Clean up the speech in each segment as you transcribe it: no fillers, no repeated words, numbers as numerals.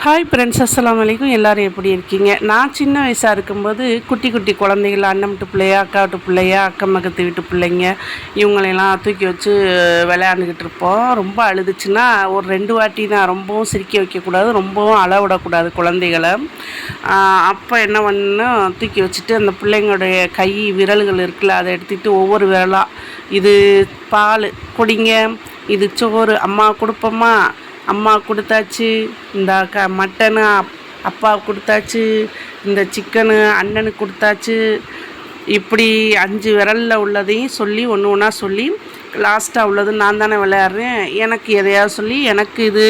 Hi friends, அஸ்ஸலாமு அலைக்கும். எல்லோரும் எப்படி இருக்கீங்க? நான் சின்ன வயசாக இருக்கும்போது குட்டி குட்டி குழந்தைகள், அண்ணன் வீட்டு பிள்ளையா, அக்கா வீட்டு பிள்ளையா, அக்கம் பக்கத்து வீட்டு பிள்ளைங்க, இவங்களையெல்லாம் தூக்கி வச்சு விளையாண்டுக்கிட்டு இருப்போம். ரொம்ப அழுதுச்சுன்னா ஒரு 2 வாட்டி தான், ரொம்பவும் சிரிக்க வைக்கக்கூடாது, ரொம்பவும் அழ விடக்கூடாது குழந்தைகளை. அப்போ என்ன பண்ணணும், தூக்கி வச்சுட்டு அந்த பிள்ளைங்களுடைய கை விரல்கள் இருக்குல்ல, அதை எடுத்துகிட்டு ஒவ்வொரு விரலாக, இது பால் குடிங்க, இது சோறு அம்மா கொடுப்போம்மா, அம்மா கொடுத்தாச்சு, இந்த மட்டனு அப்பா கொடுத்தாச்சு, இந்த சிக்கனு அண்ணனுக்கு கொடுத்தாச்சு, இப்படி 5 விரலில் உள்ளதையும் சொல்லி ஒன்று ஒன்றா சொல்லி லாஸ்ட்டாக உள்ளது நான் தானே விளையாடுறேன், எனக்கு எதையாவது சொல்லி எனக்கு இது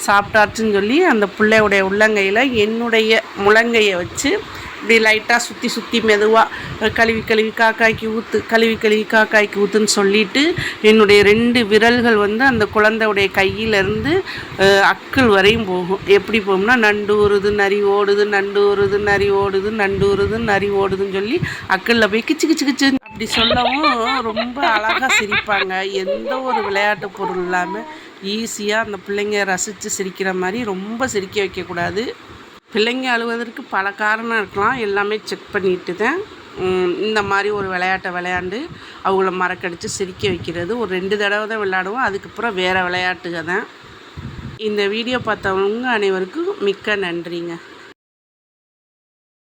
சாப்பிட்டாச்சுன்னு சொல்லி அந்த பிள்ளையுடைய உள்ளங்கையில் என்னுடைய முழங்கையை வச்சு இப்படி லைட்டாக சுற்றி சுற்றி மெதுவாக கழுவி காக்காய்க்கு ஊற்று, கழுவி காக்காய்க்கு ஊற்றுன்னு சொல்லிவிட்டு என்னுடைய 2 விரல்கள் அந்த குழந்தையுடைய கையிலேருந்து அக்குள் வரையும் போகும். எப்படி போகும்னா, நண்டு ஊறுது நரி ஓடுது, நண்டு ஊறுது நரி ஓடுது, நண்டு ஊறுது நரி ஓடுதுன்னு சொல்லி அக்குளில் போய் கிச்சு கிச்சு கிச்சு அப்படி சொல்லவும் ரொம்ப அழகாக சிரிப்பாங்க. எந்த ஒரு விளையாட்டு பொருள் இல்லாமல் ஈஸியாக அந்த பிள்ளைங்க ரசித்து சிரிக்கிற மாதிரி ரொம்ப சிரிக்க வைக்கக்கூடாது. பிள்ளைங்க அழுவதற்கு பல காரணம் இருக்கலாம், எல்லாமே செக் பண்ணிட்டு தான் இந்த மாதிரி ஒரு விளையாட்டை விளையாண்டு அவங்கள மறக்கடித்து சிரிக்க வைக்கிறது. ஒரு 2 தடவை தான் விளையாடுவோம், அதுக்கப்புறம் வேறு விளையாட்டுக தான். இந்த வீடியோ பார்த்தவங்க அனைவருக்கும் மிக்க நன்றிங்க.